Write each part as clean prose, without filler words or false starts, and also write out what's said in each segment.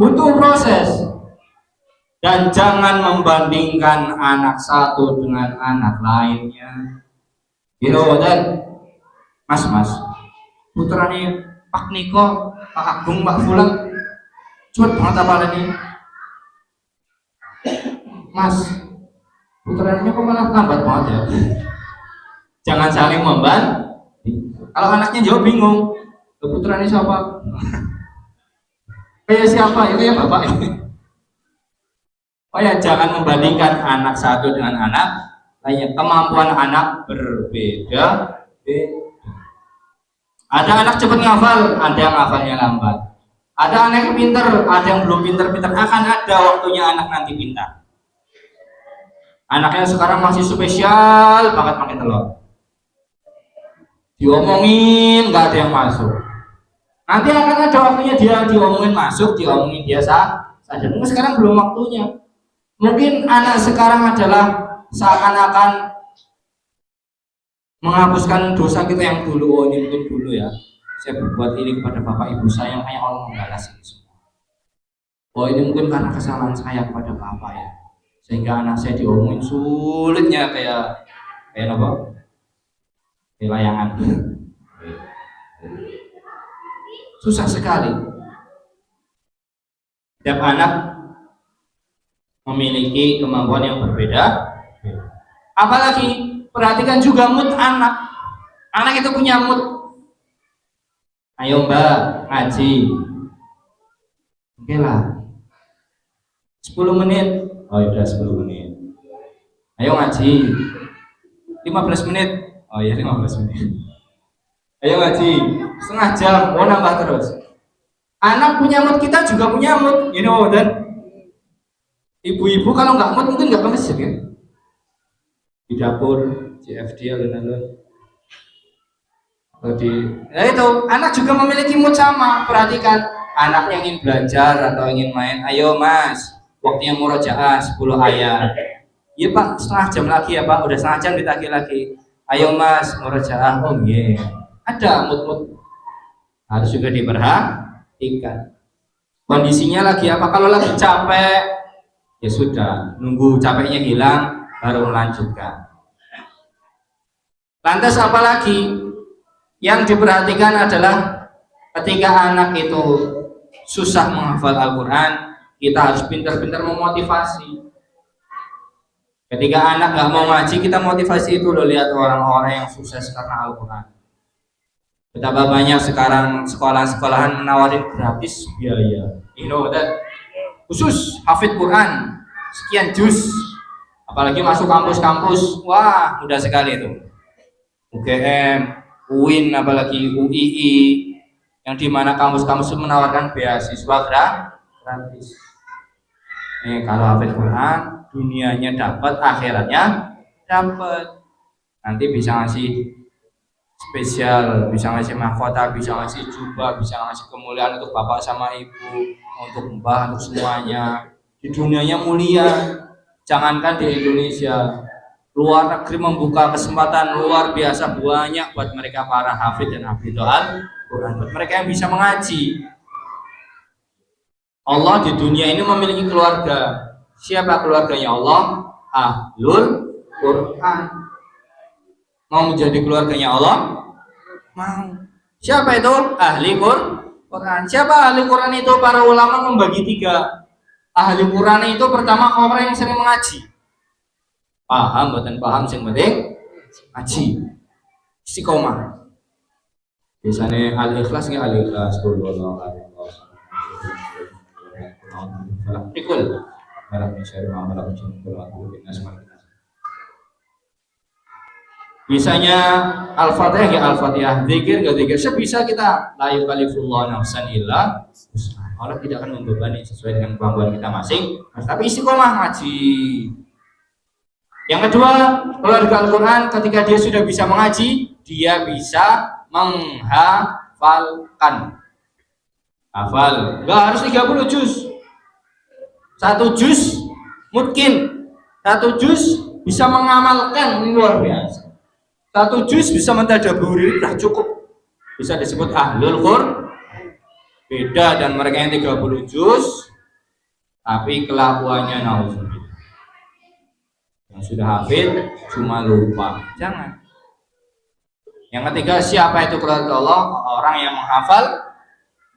butuh proses. Dan jangan membandingkan anak satu dengan anak lainnya. Gitu dan mas putrane Pak Niko, Pak Agung, Pak Fulang cepet banget apa ini mas, putranya kok malah lambat banget ya. Jangan saling membanding. Kalau anaknya jauh bingung, putranya siapa? Kayak siapa? Itu ya bapak ini. Oh ya, jangan membandingkan anak satu dengan anak lainnya. Kemampuan anak berbeda. Ada anak cepat ngafal, ada yang ngafalnya lambat. Ada anak yang pinter, ada yang belum pinter-pinter. Akan ada waktunya anak nanti pintar. Anaknya sekarang masih spesial banget pakai telur. Diomongin nggak ada yang masuk. Nanti akan ada waktunya dia diomongin masuk, diomongin dia saja. Mungkin sekarang belum waktunya. Mungkin anak sekarang adalah seakan-akan menghapuskan dosa kita yang dulu. Oh ini mungkin dulu ya, saya berbuat ini kepada bapak ibu saya, kayak Allah membalas ini semua. Oh ini mungkin karena kesalahan saya kepada bapak ya, sehingga anak saya diomongin sulitnya kayak apa? Kayak layangan. Susah sekali. Setiap anak memiliki kemampuan yang berbeda. Apalagi perhatikan juga mood anak. Anak itu punya mood. Ayo mbak ngaji. Oke lah. 10 menit. Oh udah 10 menit. Ayo ngaji. 15 menit. Oh iya 15 menit. Ayo ngaji. Setengah jam. Mau nambah terus. Anak punya mood, kita juga punya mood. You know, dan ibu-ibu kalau nggak mood mungkin nggak ke masjid ya. Di dapur, CFD alun-alun. Nah itu, anak juga memiliki mood sama. Perhatikan, anaknya ingin belajar atau ingin main. Ayo mas, waktunya murojaah 10 ayat. Iya pak, setengah jam lagi ya pak. Udah setengah jam ditagih lagi. Ayo mas, murojaah. Oh iya, ada mood-mood. Harus juga diperhatikan. Kondisinya lagi apa? Kalau lagi capek, ya sudah, nunggu capeknya hilang baru melanjutkan. Lantas apalagi yang diperhatikan adalah ketika anak itu susah menghafal Al-Quran, kita harus pintar-pintar memotivasi. Ketika anak nggak mau ngaji, kita motivasi itu loh, lihat orang-orang yang sukses karena Al-Quran. Betapa banyak sekarang sekolah-sekolahan menawarin gratis biaya. You know that? Khusus hafid Quran sekian juz, apalagi masuk kampus-kampus, wah mudah sekali itu. UGM, UIN, apalagi UII, yang dimana kampus-kampus menawarkan beasiswa gratis. Kalau hafid Quran, dunianya dapat, akhiratnya dapat. Nanti bisa ngasih spesial, bisa ngasih mahkota, bisa ngasih jubah, bisa ngasih kemuliaan untuk bapak sama ibu, untuk mbah, untuk semuanya. Di dunianya mulia. Jangankan di Indonesia, luar negeri membuka kesempatan luar biasa banyak buat mereka para hafid dan hafidhat Quran, buat mereka yang bisa mengaji. Allah di dunia ini memiliki keluarga. Siapa keluarganya Allah? Ahlul Quran. Mau menjadi keluarganya Allah? Mau. Siapa itu? Ahli Quran. Siapa ahli Quran itu? Para ulama membagi 3. Ahli Quran itu pertama orang yang sering mengaji. Paham, bukan paham, yang penting ngaji. Istiqomah. Biasanya al-ikhlas nggak al-ikhlas. Ikul. Bisanya Al-Fatihah ya Al-Fatihah, zikir gak zikir, sebisa kita. La yukallifullahu nafsan illa wus'aha. Allah tidak akan membebani sesuai dengan kemampuan kita masing, tapi istiqomah ngaji. Yang kedua, keluarga Al-Quran ketika dia sudah bisa mengaji, dia bisa menghafalkan. Hafal, gak harus 30 juz. 1 juz mungkin, 1 juz bisa mengamalkan, ini luar biasa. 1 juz bisa mentadaburi, sudah cukup. Bisa disebut ahlul Quran. Beda dan mereka yang 30 juz tapi kelakuannya nauzubillah. Yang sudah hafid cuma lupa. Jangan. Yang ketiga, siapa itu keluarga Allah? Orang yang menghafal,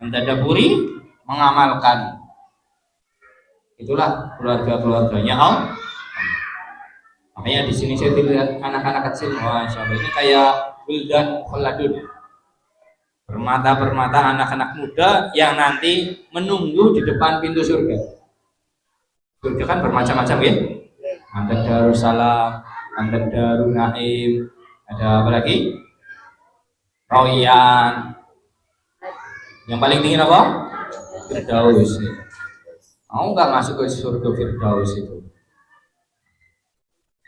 mentadaburi, mengamalkan. Itulah keluarga-keluarganya Allah. Makanya di sini saya lihat anak-anak kecil, wah siapa ini kayak wildan kholadun, permata-permata anak-anak muda yang nanti menunggu di depan pintu surga. Surga kan bermacam-macam ya. Ada Darussalam, ada Darun Naim, ada apa lagi? Royan. Yang paling tinggi apa? Firdaus. Mau nggak masuk ke surga Firdaus itu?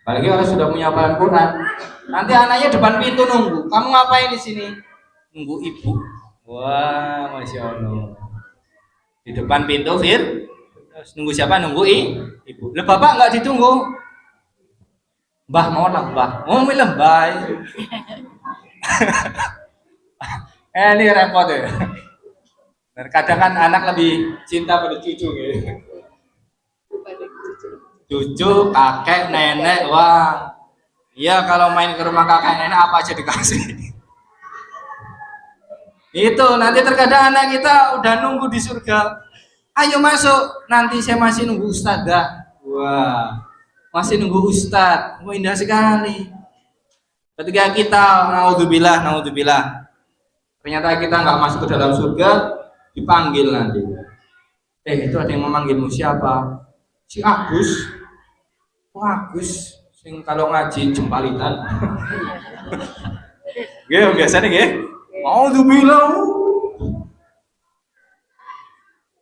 Apalagi kalau sudah punya hafalan Quran, nanti anaknya depan pintu nunggu. Kamu ngapain di sini? Nunggu ibu. Wah, masya Allah. Di depan pintu nunggu siapa? Nunggu ibu. Lah bapak nggak ditunggu. Mbah mau lah mbah. Mau milih mbah. Ini repot ya. Dan kadang kan anak lebih cinta pada cucu gitu. Cucu, kakek, nenek, wah. Iya kalau main ke rumah kakek nenek apa aja dikasih. Itu nanti terkadang anak kita udah nunggu di surga. Ayo masuk, nanti saya masih nunggu ustadzah. Wah, masih nunggu ustadz. Wah, indah sekali. Ketika kita naudzubillah, ternyata kita nggak masuk ke dalam surga, dipanggil nanti. Itu ada yang memanggilmu siapa? Si Agus. Oh, Agus, sing kalau ngaji jempalitan. Nggih, biasanya nggih. Naudzubillah.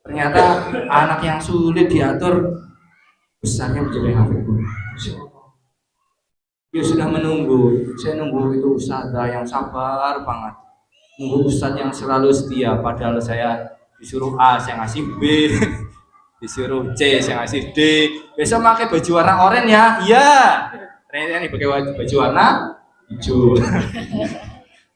Ternyata anak yang sulit diatur besarnya menjadi hafid Quran. Dia sudah menunggu. Saya nunggu itu ustazah yang sabar banget. Nunggu ustaz yang selalu setia. Padahal saya disuruh A, saya ngasih B. Disuruh C, saya ngasih D. Besok pakai baju warna oranye ya. Iya. Ternyata ini pakai baju warna hijau.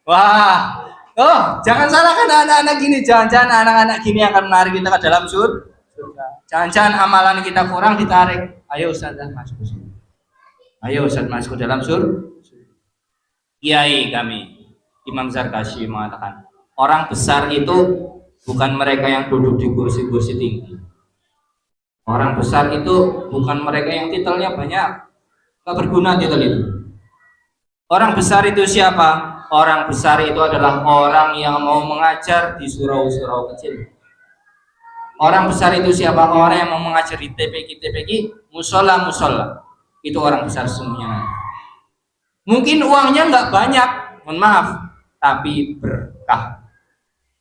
Wah. Oh, jangan salahkan anak-anak gini. Jangan-jangan anak-anak gini akan menarik kita ke dalam surga. Jangan-jangan amalan kita kurang ditarik. Ayo Ustaz masuk. Ayo Ustaz masuk ke dalam surga. Kiai kami, Imam Zarkashi mengatakan, orang besar itu bukan mereka yang duduk di kursi-kursi tinggi. Orang besar itu bukan mereka yang titelnya banyak. Gak berguna titel itu. Orang besar itu siapa? Orang besar itu adalah orang yang mau mengajar di surau-surau kecil. Orang besar itu siapa? Orang yang mau mengajar di TPQ, musola. Itu orang besar semuanya. Mungkin uangnya nggak banyak, mohon maaf, tapi berkah.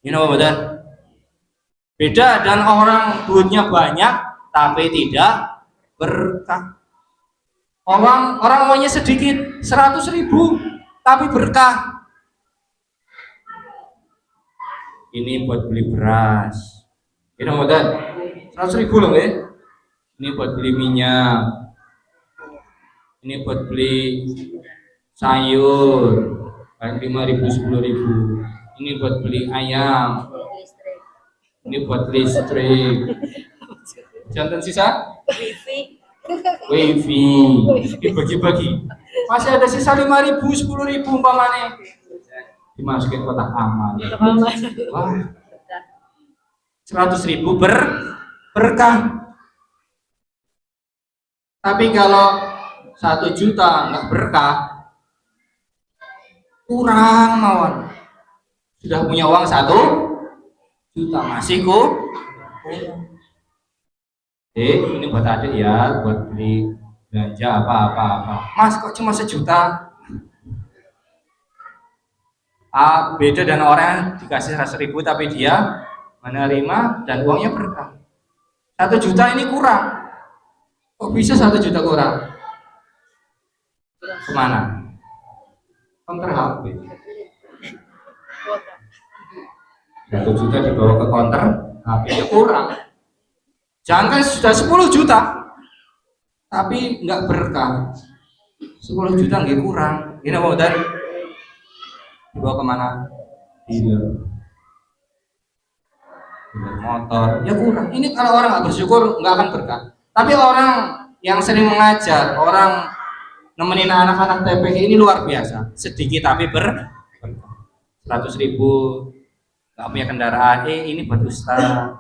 You know what that? Beda dan orang duitnya banyak, tapi tidak berkah. Orang uangnya sedikit, 100.000, tapi berkah. Ini buat beli beras. You know what that? 100.000 loh ya. Ini buat beli minyak. Ini buat beli sayur. 5.000, 10.000. Ini buat beli ayam. Ini buat listrik. Jantan sisa? Wifi. Dibagi-bagi. Masih ada sisa 5.000, 10.000 umpamanya. Dimasukin kotak amal. Wah. 100.000 berkah. Tapi kalau 1 juta nggak berkah, kurang mawon. Sudah punya uang 1 juta masih ini buat adik ya, buat beli belanja apa. Mas kok cuma 1 juta? Beda dengan orang yang dikasih 100.000 tapi dia menerima dan uangnya berkah. 1 juta ini kurang. Kok bisa 1 juta kurang? Kemana? Konter HP. 1 juta dibawa ke konter, HP-nya kurang. Jangan kan sudah 10 juta, tapi nggak berkah. 10 juta nggak kurang. Ini mau dari dibawa kemana? Dealer. motor, ya kurang. Ini kalau orang nggak bersyukur nggak akan berkah. Tapi orang yang sering mengajar, orang nemenin anak-anak TPK ini luar biasa. Sedikit tapi berkah. 100.000 nggak punya kendaraan, ini buat ustaz,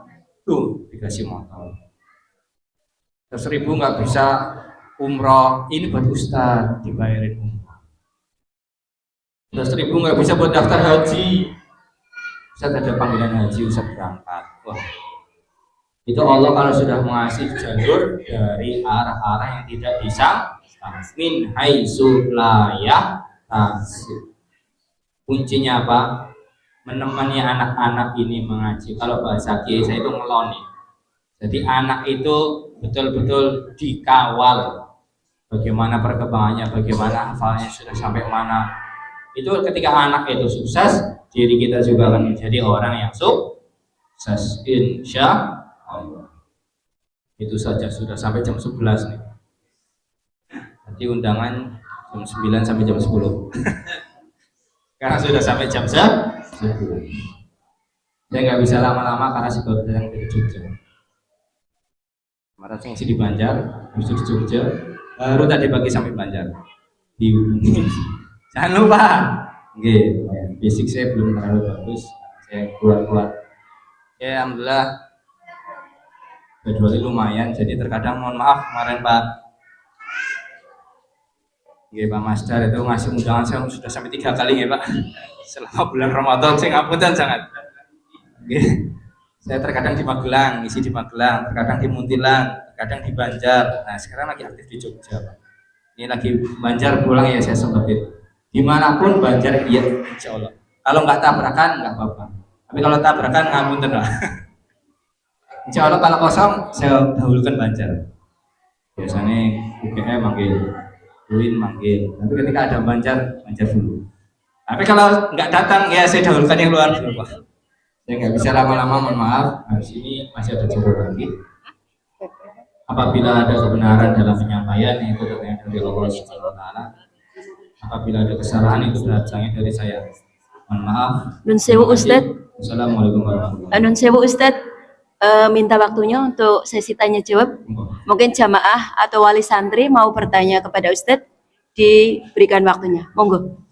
tuh dikasih motor. 100.000 nggak bisa umroh, ini buat ustaz, dibayarin umroh. 100.000 nggak bisa buat daftar haji, ustaz ada panggilan haji, ustaz berangkat. Wah, itu Allah kalau sudah mengasih jalur dari arah-arah yang tidak bisa min haitsu la yahtasib. Kuncinya apa? Menemani anak-anak ini mengaji. Kalau bahasa kiai saya itu ngeloni. Jadi anak itu betul-betul dikawal. Bagaimana perkembangannya, bagaimana hafalnya sudah sampai mana. Itu ketika anak itu sukses, diri kita juga akan menjadi orang yang sukses. Insya Allah. Itu saja sudah sampai jam 11 nih. Nanti undangan jam 9 sampai jam 10. Karena sudah sampai jam 10. Saya nggak bisa lama-lama karena si baru datang dari Jogja. Kemarin saya di Banjar, habis di Jogja, baru tadi pagi sampai Banjar. Jangan lupa, basic saya belum terlalu bagus, saya keluar-keluar. Ya alhamdulillah, kecuali lumayan. Jadi terkadang mohon maaf kemarin Pak. Pak Masdar itu ngasih undangan saya sudah sampai 3 kali ya Pak. Selama bulan Ramadan saya ngapunten sangat. Saya terkadang di Magelang, isi di Magelang, terkadang di Muntilan, terkadang di Banjar. Nah sekarang lagi aktif di Jogja Pak. Ini lagi Banjar pulang ya saya sempetin. Dimanapun Banjar iya insya Allah. Kalau nggak tabrakan nggak apa-apa. Tapi kalau tabrakan ngapunten Pak. Insya Allah kalau kosong saya dahulukan Banjar. Biasanya UGM manggil, UIN manggil. Tapi ketika ada Banjar dulu. Tapi kalau nggak datang ya saya dahulukan yang luar dulu Pak. Saya nggak bisa lama-lama, mohon maaf. Habis ini masih ada jodoh lagi. Apabila ada kebenaran dalam penyampaian itu datangnya dari Allah Subhanahu Wa Taala. Apabila ada kesalahan itu datangnya dari saya. Mohon maaf. Nun sewu Ustadz. Assalamualaikum warahmatullahi wabarakatuh. Nun sewu Ustadz, minta waktunya untuk sesi tanya jawab. Mungkin jamaah atau wali santri mau bertanya kepada Ustadz, diberikan waktunya. Monggo.